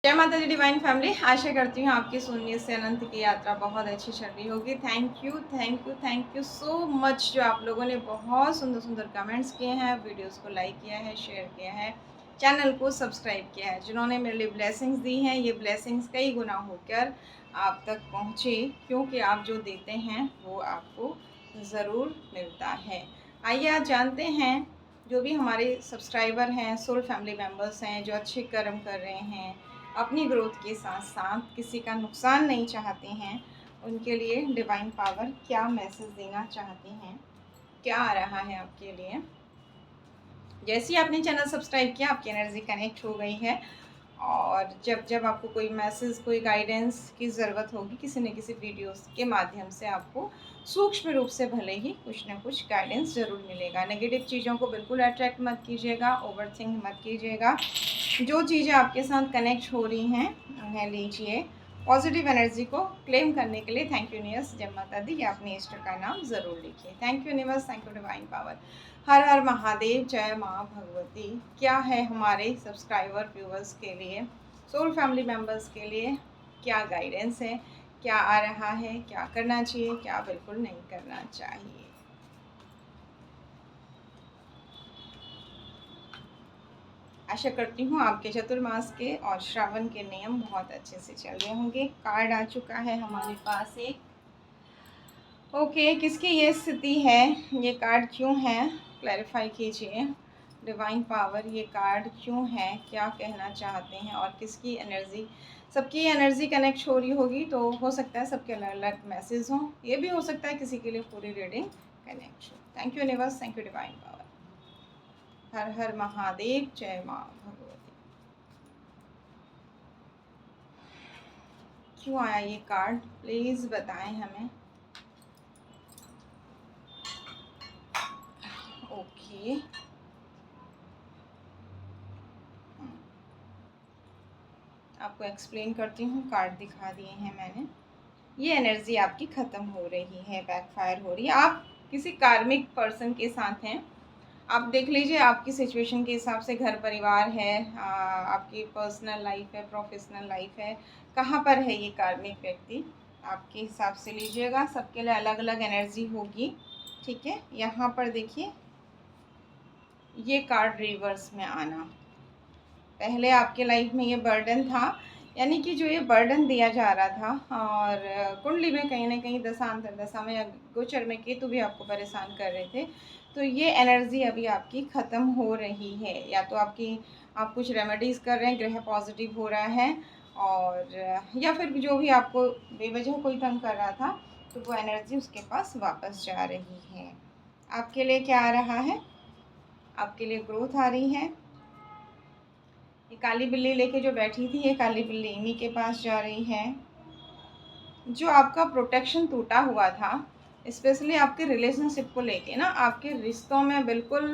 जय माता दी divine family. आशा करती हूँ आपकी शून्य से अनंत की यात्रा बहुत अच्छी चल रही होगी। थैंक यू सो मच जो आप लोगों ने बहुत सुंदर सुंदर कमेंट्स किए हैं, वीडियोस को लाइक किया है, शेयर किया है, चैनल को सब्सक्राइब किया है, जिन्होंने मेरे लिए ब्लेसिंग्स दी हैं। ये ब्लेसिंग्स कई गुना होकर आप तक पहुँचे, क्योंकि आप जो देते हैं वो आपको ज़रूर मिलता है। आइए आज जानते हैं जो भी हमारे सब्सक्राइबर हैं, सोल फैमिली मेम्बर्स हैं, जो अच्छे कर्म कर रहे हैं, अपनी ग्रोथ के साथ साथ किसी का नुकसान नहीं चाहते हैं, उनके लिए डिवाइन पावर क्या मैसेज देना चाहते हैं, क्या आ रहा है आपके लिए। जैसे ही आपने चैनल सब्सक्राइब किया, आपकी एनर्जी कनेक्ट हो गई है और जब जब आपको कोई मैसेज, कोई गाइडेंस की ज़रूरत होगी, किसी न किसी वीडियोस के माध्यम से आपको सूक्ष्म रूप से भले ही कुछ ना कुछ गाइडेंस ज़रूर मिलेगा। नेगेटिव चीज़ों को बिल्कुल अट्रैक्ट मत कीजिएगा, ओवरथिंक मत कीजिएगा। जो चीज़ें आपके साथ कनेक्ट हो रही हैं उन्हें लीजिए। पॉजिटिव एनर्जी को क्लेम करने के लिए थैंक यूनिवर्स, जय माता दी या अपने इष्ट का नाम ज़रूर लिखिए। Thank you universe, thank you divine power. हर हर महादेव, जय माँ भगवती। क्या है हमारे सब्सक्राइबर व्यूवर्स के लिए, सोल फैमिली मेम्बर्स के लिए क्या गाइडेंस है, क्या आ रहा है, क्या करना चाहिए, क्या बिल्कुल नहीं करना चाहिए। आशा करती हूँ आपके चतुर्मास के और श्रावण के नियम बहुत अच्छे से चल रहे होंगे। कार्ड आ चुका है हमारे पास एक। ओके, किसकी ये स्थिति है, ये कार्ड क्यों है, क्लैरिफाई कीजिए। डिवाइन पावर, ये कार्ड क्यों है, क्या कहना चाहते हैं और किसकी एनर्जी, सबकी एनर्जी कनेक्ट हो रही होगी तो हो सकता है सबके अलग अलग मैसेज हों। ये भी हो सकता है किसी के लिए पूरी रीडिंग कनेक्ट हो। Thank you universe, thank you divine power. हर हर महादेव, जय माँ भगवती। क्यों आया ये कार्ड, प्लीज़ बताएं हमें। ओके, आपको एक्सप्लेन करती हूँ। कार्ड दिखा दिए हैं मैंने। ये एनर्जी आपकी ख़त्म हो रही है, बैकफायर हो रही है। आप किसी कार्मिक पर्सन के साथ हैं। आप देख लीजिए आपकी सिचुएशन के हिसाब से, घर परिवार है, आपकी पर्सनल लाइफ है, प्रोफेशनल लाइफ है, कहाँ पर है ये कार्मिक व्यक्ति, आपके हिसाब से लीजिएगा। सबके लिए अलग अलग एनर्जी होगी, ठीक है। यहाँ पर देखिए, ये कार्ड रिवर्स में आना, पहले आपके लाइफ में ये बर्डन था, यानी कि जो ये बर्डन दिया जा रहा था, और कुंडली में कहीं ना कहीं दशा अंतर दशा में या गोचर में केतु भी आपको परेशान कर रहे थे। तो ये एनर्जी अभी आपकी ख़त्म हो रही है, या तो आप कुछ रेमेडीज़ कर रहे हैं, ग्रह पॉजिटिव हो रहा है, और या फिर जो भी आपको बेवजह कोई तंग कर रहा था, तो वो एनर्जी उसके पास वापस जा रही है। आपके लिए क्या आ रहा है, आपके लिए ग्रोथ आ रही है। ये काली बिल्ली लेके जो बैठी थी, ये काली बिल्ली इन्हीं के पास जा रही है। जो आपका प्रोटेक्शन टूटा हुआ था, स्पेशली आपके रिलेशनशिप को लेके ना, आपके रिश्तों में बिल्कुल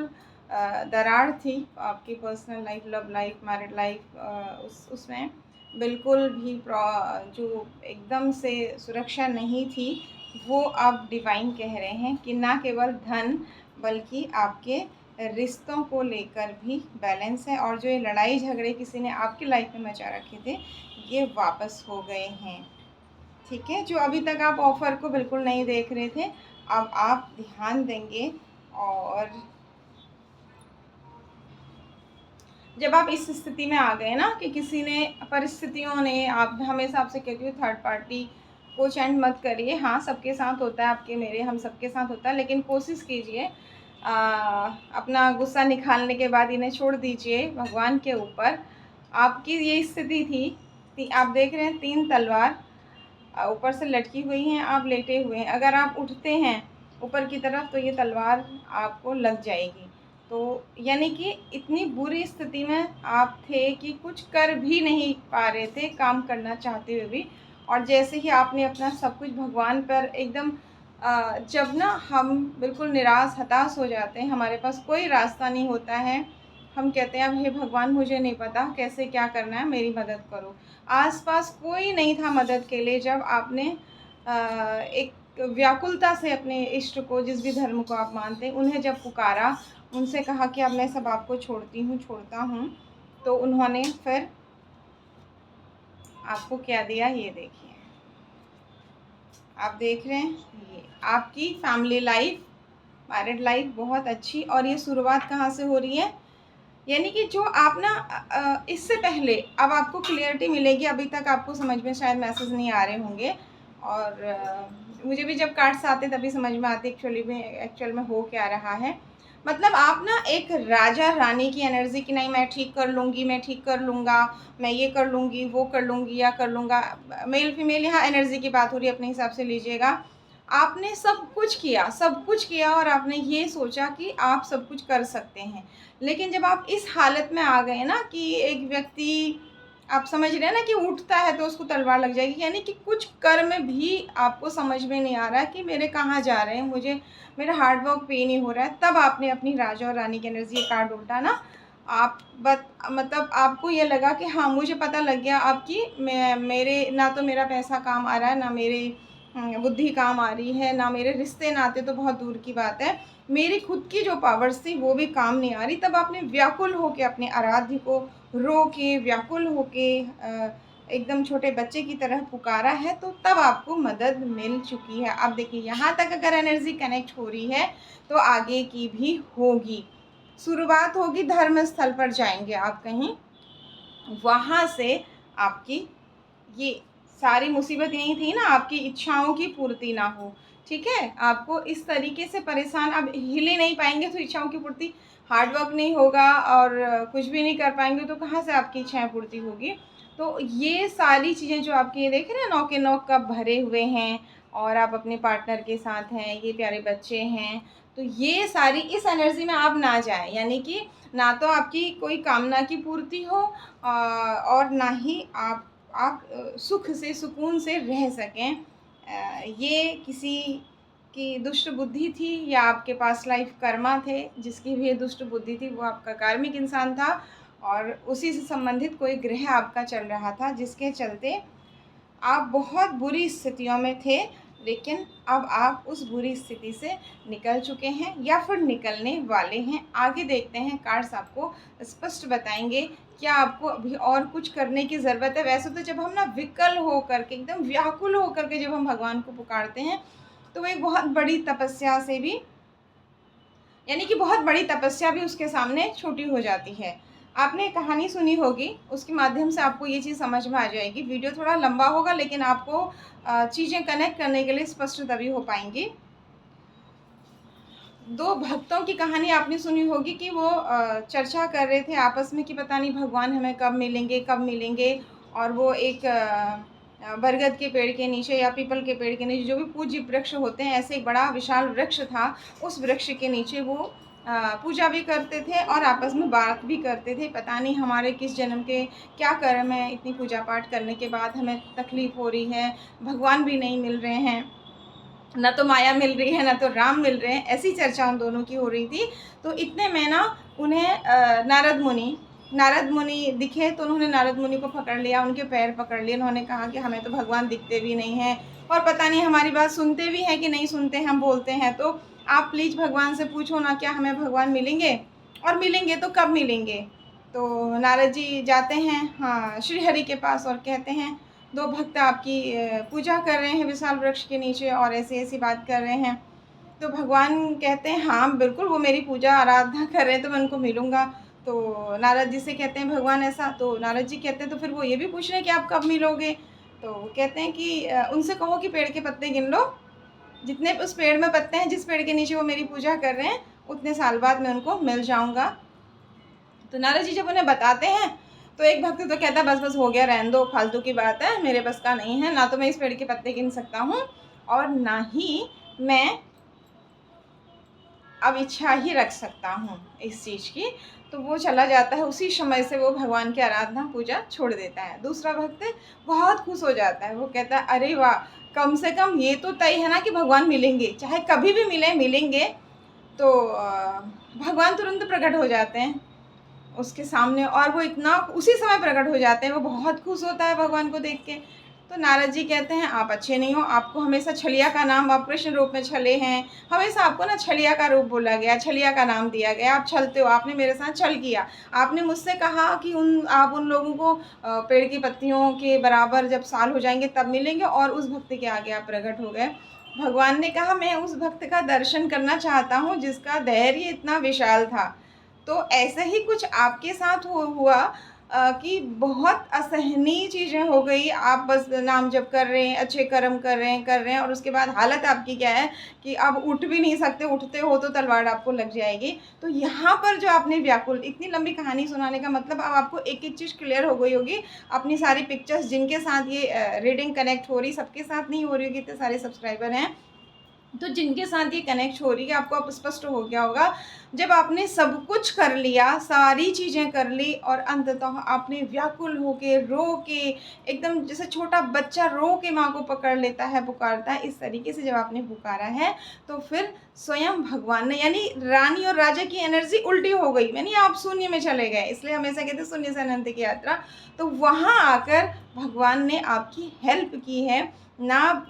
दरार थी। आपकी personal life, love life, married life, उसमें बिल्कुल भी जो एकदम से सुरक्षा नहीं थी, वो अब डिवाइन कह रहे हैं कि ना केवल धन बल्कि आपके रिश्तों को लेकर भी बैलेंस है, और जो ये लड़ाई झगड़े किसी ने आपकी लाइफ में मचा रखे थे, ये वापस हो गए हैं, ठीक है। जो अभी तक आप ऑफ़र को बिल्कुल नहीं देख रहे थे, अब आप ध्यान देंगे। और जब आप इस स्थिति में आ गए ना कि किसी ने, परिस्थितियों ने, आप हमेशा आपसे कहती हूँ थर्ड पार्टी को चैंट मत करिए। हाँ, सबके साथ होता है, आपके मेरे हम सबके साथ होता है, लेकिन कोशिश कीजिए अपना गुस्सा निकालने के बाद इन्हें छोड़ दीजिए भगवान के ऊपर। आपकी ये स्थिति थी, आप देख रहे हैं 3 तलवार ऊपर से लटकी हुई हैं, आप लेटे हुए हैं। अगर आप उठते हैं ऊपर की तरफ तो ये तलवार आपको लग जाएगी। तो यानी कि इतनी बुरी स्थिति में आप थे कि कुछ कर भी नहीं पा रहे थे, काम करना चाहते हुए भी। और जैसे ही आपने अपना सब कुछ भगवान पर एकदम, जब ना हम बिल्कुल निराश हताश हो जाते हैं, हमारे पास कोई रास्ता नहीं होता है, हम कहते हैं अब हे भगवान, मुझे नहीं पता कैसे क्या करना है, मेरी मदद करो। आसपास कोई नहीं था मदद के लिए। जब आपने एक व्याकुलता से अपने इष्ट को, जिस भी धर्म को आप मानते हैं, उन्हें जब पुकारा, उनसे कहा कि अब मैं सब आपको छोड़ती हूँ, छोड़ता हूँ, तो उन्होंने फिर आपको क्या दिया ये देखिए, आप देख रहे हैं ये आपकी फैमिली लाइफ, मैरिड लाइफ बहुत अच्छी। और ये शुरुआत कहाँ से हो रही है, यानी कि जो आप ना इससे पहले अब आपको क्लियरिटी मिलेगी। अभी तक आपको समझ में शायद मैसेज नहीं आ रहे होंगे, और मुझे भी जब कार्ड्स आते तभी समझ में आते एक्चुअल में हो क्या रहा है। मतलब आप ना एक राजा रानी की एनर्जी की, नहीं मैं ठीक कर लूँगी, मैं ठीक कर लूँगा, मैं ये कर लूँगी, वो कर लूँगी या कर लूँगा। मेल फीमेल यहाँ एनर्जी की बात हो रही है, अपने हिसाब से लीजिएगा। आपने सब कुछ किया और आपने ये सोचा कि आप सब कुछ कर सकते हैं। लेकिन जब आप इस हालत में आ गए ना कि एक व्यक्ति, आप समझ रहे हैं ना कि उठता है तो उसको तलवार लग जाएगी, यानी कि कुछ कर्म भी आपको समझ में नहीं आ रहा कि मेरे कहाँ जा रहे हैं, मुझे मेरा हार्ड वर्क पे नहीं हो रहा है। तब आपने अपनी राजा और रानी की एनर्जी कार्ड उल्टा ना, आप मतलब आपको ये लगा कि हाँ मुझे पता लग गया अब कि मेरे ना तो मेरा पैसा काम आ रहा है, ना मेरी बुद्धि काम आ रही है, ना मेरे रिश्ते नाते तो बहुत दूर की बात है, मेरी खुद की जो पावर्स थी वो भी काम नहीं आ रही। तब आपने व्याकुल होके अपने आराध्य को रो के, व्याकुल होके एकदम छोटे बच्चे की तरह पुकारा है, तो तब आपको मदद मिल चुकी है। अब देखिए यहाँ तक अगर एनर्जी कनेक्ट हो रही है तो आगे की भी होगी। शुरुआत होगी, धर्म स्थल पर जाएंगे आप कहीं, वहाँ से आपकी ये सारी मुसीबत यही थी ना, आपकी इच्छाओं की पूर्ति ना हो। ठीक है, आपको इस तरीके से परेशान, अब हिल ही नहीं पाएंगे तो इच्छाओं की पूर्ति, हार्ड वर्क नहीं होगा और कुछ भी नहीं कर पाएंगे तो कहाँ से आपकी इच्छाएं पूर्ति होगी। तो ये सारी चीज़ें जो आपके ये देख रहे हैं 9 के 9 कप भरे हुए हैं, और आप अपने पार्टनर के साथ हैं, ये प्यारे बच्चे हैं, तो ये सारी इस एनर्जी में आप ना जाएं, यानी कि ना तो आपकी कोई कामना की पूर्ति हो और ना ही आप सुख से सुकून से रह सकें। ये किसी की दुष्ट बुद्धि थी, या आपके पास लाइफ कर्मा थे जिसकी भी ये दुष्ट बुद्धि थी, वो आपका कार्मिक इंसान था, और उसी से संबंधित कोई ग्रह आपका चल रहा था जिसके चलते आप बहुत बुरी स्थितियों में थे। लेकिन अब आप उस बुरी स्थिति से निकल चुके हैं या फिर निकलने वाले हैं। आगे देखते हैं, कार्ड्स आपको स्पष्ट बताएंगे क्या आपको अभी और कुछ करने की ज़रूरत है। वैसे तो जब हम ना विकल हो करके, एकदम व्याकुल हो करके जब हम भगवान को पुकारते हैं तो वो एक बहुत बड़ी तपस्या से भी, यानी कि बहुत बड़ी तपस्या भी उसके सामने छोटी हो जाती है। आपने कहानी सुनी होगी, उसके माध्यम से आपको ये चीज़ समझ में आ जाएगी। वीडियो थोड़ा लंबा होगा लेकिन आपको चीज़ें कनेक्ट करने के लिए स्पष्ट तभी हो पाएंगी। 2 भक्तों की कहानी आपने सुनी होगी कि वो चर्चा कर रहे थे आपस में कि पता नहीं भगवान हमें कब मिलेंगे, कब मिलेंगे। और वो एक बरगद के पेड़ के नीचे या पीपल के पेड़ के नीचे, जो भी पूज्य वृक्ष होते हैं, ऐसे एक बड़ा विशाल वृक्ष था। उस वृक्ष के नीचे वो पूजा भी करते थे और आपस में बात भी करते थे, पता नहीं हमारे किस जन्म के क्या कर्म है, इतनी पूजा पाठ करने के बाद हमें तकलीफ़ हो रही है, भगवान भी नहीं मिल रहे हैं, ना तो माया मिल रही है ना तो राम मिल रहे हैं। ऐसी चर्चा उन दोनों की हो रही थी। तो इतने में ना उन्हें नारद मुनि दिखे, तो उन्होंने नारद मुनि को पकड़ लिया, उनके पैर पकड़ लिए। उन्होंने कहा कि हमें तो भगवान दिखते भी नहीं हैं और पता नहीं हमारी बात सुनते भी हैं कि नहीं सुनते, हम बोलते हैं तो आप प्लीज़ भगवान से पूछो ना, क्या हमें भगवान मिलेंगे, और मिलेंगे तो कब मिलेंगे। तो नारद जी जाते हैं हाँ श्री हरि के पास और कहते हैं 2 भक्त आपकी पूजा कर रहे हैं विशाल वृक्ष के नीचे और ऐसी बात कर रहे हैं। तो भगवान कहते हैं हाँ बिल्कुल, वो मेरी पूजा आराधना कर रहे हैं तो मैं उनको मिलूँगा। तो नारद जी से कहते हैं भगवान ऐसा, तो नारद जी कहते हैं तो फिर वो ये भी पूछ रहे हैं कि आप कब मिलोगे। तो कहते हैं कि उनसे कहो कि पेड़ के पत्ते गिन लो, जितने उस पेड़ में पत्ते हैं, जिस पेड़ के नीचे वो मेरी पूजा कर रहे हैं, उतने साल बाद मैं उनको मिल जाऊँगा। तो नारद जी जब उन्हें बताते हैं तो एक भक्त तो कहता है बस बस हो गया, रहने दो, फालतू की बात है, मेरे बस का नहीं है, ना तो मैं इस पेड़ के पत्ते गिन सकता हूँ और ना ही मैं अब इच्छा ही रख सकता हूँ इस चीज़ की। तो वो चला जाता है, उसी समय से वो भगवान की आराधना पूजा छोड़ देता है। दूसरा भक्त बहुत खुश हो जाता है, वो कहता है अरे वाह, कम से कम ये तो तय है ना कि भगवान मिलेंगे, चाहे कभी भी मिलेंगे। तो भगवान तुरंत प्रकट हो जाते हैं उसके सामने और वो इतना उसी समय प्रकट हो जाते हैं। वो बहुत खुश होता है भगवान को देख के। तो नारद जी कहते हैं आप अच्छे नहीं हो, आपको हमेशा छलिया का नाम, आप कृष्ण रूप में छले हैं, हमेशा आपको ना छलिया का रूप बोला गया, छलिया का नाम दिया गया, आप छलते हो, आपने मेरे साथ छल किया। आपने मुझसे कहा कि आप उन लोगों को पेड़ की पत्तियों के बराबर जब साल हो जाएंगे तब मिलेंगे, और उस भक्त के आगे आप प्रकट हो गए। भगवान ने कहा मैं उस भक्त का दर्शन करना चाहता हूँ जिसका धैर्य इतना विशाल था। तो ऐसा ही कुछ आपके साथ हुआ कि बहुत असहनीय चीज़ें हो गई। आप बस नाम जप कर रहे हैं, अच्छे कर्म कर रहे हैं, और उसके बाद हालत आपकी क्या है कि अब उठ भी नहीं सकते, उठते हो तो तलवार आपको लग जाएगी। तो यहाँ पर जो आपने व्याकुल, इतनी लंबी कहानी सुनाने का मतलब अब आपको एक एक चीज़ क्लियर हो गई होगी। अपनी सारी पिक्चर्स जिनके साथ ये रीडिंग कनेक्ट हो रही, सबके साथ नहीं हो रही होगी, इतने सारे सब्सक्राइबर हैं, तो जिनके साथ ये कनेक्ट हो रही है आपको अब स्पष्ट हो गया होगा। जब आपने सब कुछ कर लिया, सारी चीज़ें कर ली, और अंततः आपने व्याकुल होके, रो के, एकदम जैसे छोटा बच्चा रो के माँ को पकड़ लेता है, पुकारता है, इस तरीके से जब आपने पुकारा है, तो फिर स्वयं भगवान ने, यानी रानी और राजा की एनर्जी उल्टी हो गई, यानी आप शून्य में चले गए। इसलिए हमेशा कहते हैं शून्य से अनंत की यात्रा। तो वहाँ आकर भगवान ने आपकी हेल्प की है ना,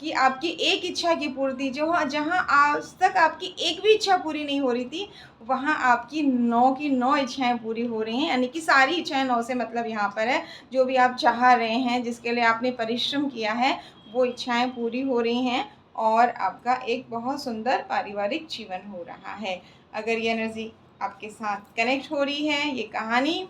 कि आपकी एक इच्छा की पूर्ति, जो जहाँ आज तक आपकी एक भी इच्छा पूरी नहीं हो रही थी, वहाँ आपकी 9 की 9 इच्छाएं पूरी हो रही हैं। यानी कि सारी इच्छाएं, 9 से मतलब यहाँ पर है जो भी आप चाह रहे हैं, जिसके लिए आपने परिश्रम किया है, वो इच्छाएं पूरी हो रही हैं, और आपका एक बहुत सुंदर पारिवारिक जीवन हो रहा है। अगर ये एनर्जी आपके साथ कनेक्ट हो रही है, ये कहानी,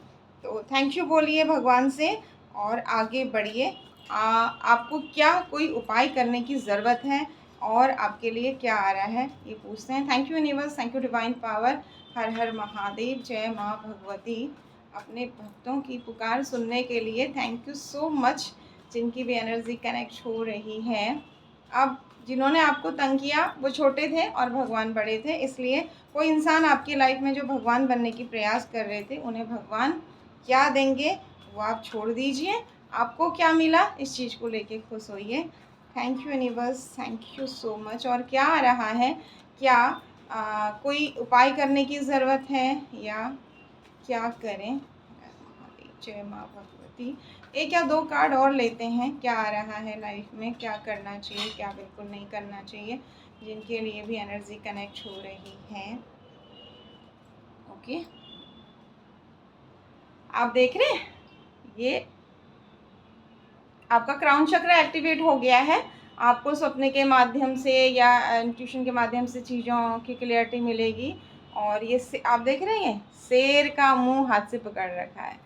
तो थैंक यू बोलिए भगवान से और आगे बढ़िए। आपको क्या कोई उपाय करने की ज़रूरत है, और आपके लिए क्या आ रहा है, ये पूछते हैं। Thank you universe, thank you divine power, हर हर महादेव, जय माँ भगवती। अपने भक्तों की पुकार सुनने के लिए थैंक यू सो मच, जिनकी भी एनर्जी कनेक्ट हो रही है। अब जिन्होंने आपको तंग किया वो छोटे थे और भगवान बड़े थे, इसलिए कोई इंसान आपकी लाइफ में जो भगवान बनने की प्रयास कर रहे थे, उन्हें भगवान क्या देंगे वो आप छोड़ दीजिए। आपको क्या मिला इस चीज़ को लेके खुश होइए। Thank you universe, thank you so much. और क्या आ रहा है, क्या कोई उपाय करने की ज़रूरत है, या क्या करें? जय माँ भगवती। एक या दो कार्ड और लेते हैं, क्या आ रहा है लाइफ में, क्या करना चाहिए, क्या बिल्कुल नहीं करना चाहिए, जिनके लिए भी एनर्जी कनेक्ट हो रही है। ओके, आप देख रहे हैं ये आपका क्राउन चक्र एक्टिवेट हो गया है। आपको सपने के माध्यम से या इंट्यूशन के माध्यम से चीज़ों की क्लियरिटी मिलेगी। और ये आप देख रहे हैं शेर का मुंह हाथ से पकड़ रखा है,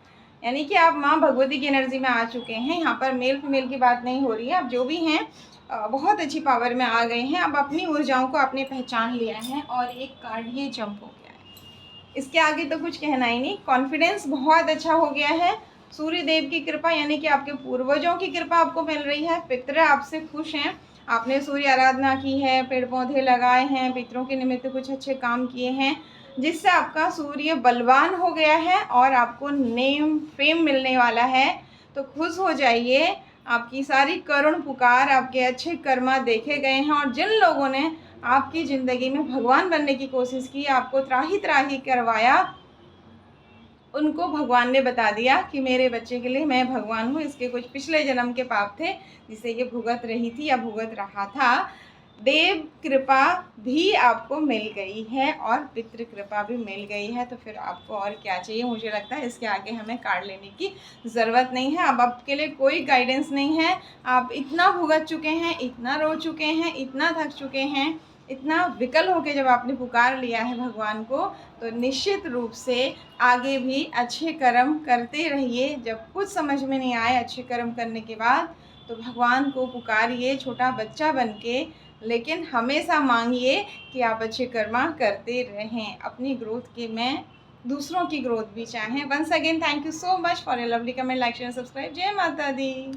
यानी कि आप माँ भगवती की एनर्जी में आ चुके हैं। यहाँ पर मेल फीमेल की बात नहीं हो रही है, आप जो भी हैं बहुत अच्छी पावर में आ गए हैं। अब अपनी ऊर्जाओं को आपने पहचान लिया है, और एक कार्ड ये जंप हो गया है। इसके आगे तो कुछ कहना ही नहीं। कॉन्फिडेंस बहुत अच्छा हो गया है। सूर्य देव की कृपा, यानी कि आपके पूर्वजों की कृपा आपको मिल रही है। पितृ आपसे खुश हैं, आपने सूर्य आराधना की है, पेड़ पौधे लगाए हैं, पितरों के निमित्त कुछ अच्छे काम किए हैं, जिससे आपका सूर्य बलवान हो गया है और आपको नेम फेम मिलने वाला है। तो खुश हो जाइए, आपकी सारी करुण पुकार, आपके अच्छे कर्मा देखे गए हैं। और जिन लोगों ने आपकी ज़िंदगी में भगवान बनने की कोशिश की, आपको त्राही त्राही करवाया, उनको भगवान ने बता दिया कि मेरे बच्चे के लिए मैं भगवान हूँ। इसके कुछ पिछले जन्म के पाप थे जिसे ये भुगत रही थी या भुगत रहा था। देव कृपा भी आपको मिल गई है और पितृ कृपा भी मिल गई है। तो फिर आपको और क्या चाहिए? मुझे लगता है इसके आगे हमें कार्ड लेने की ज़रूरत नहीं है। अब आपके लिए कोई गाइडेंस नहीं है। आप इतना भुगत चुके हैं, इतना रो चुके हैं, इतना थक चुके हैं, इतना विकल होकर जब आपने पुकार लिया है भगवान को, तो निश्चित रूप से आगे भी अच्छे कर्म करते रहिए। जब कुछ समझ में नहीं आए अच्छे कर्म करने के बाद, तो भगवान को पुकारिए छोटा बच्चा बन के, लेकिन हमेशा मांगिए कि आप अच्छे कर्मा करते रहें अपनी ग्रोथ के में, दूसरों की ग्रोथ भी चाहें। Once again thank you so much for a lovely comment, like share subscribe. जय माता दी।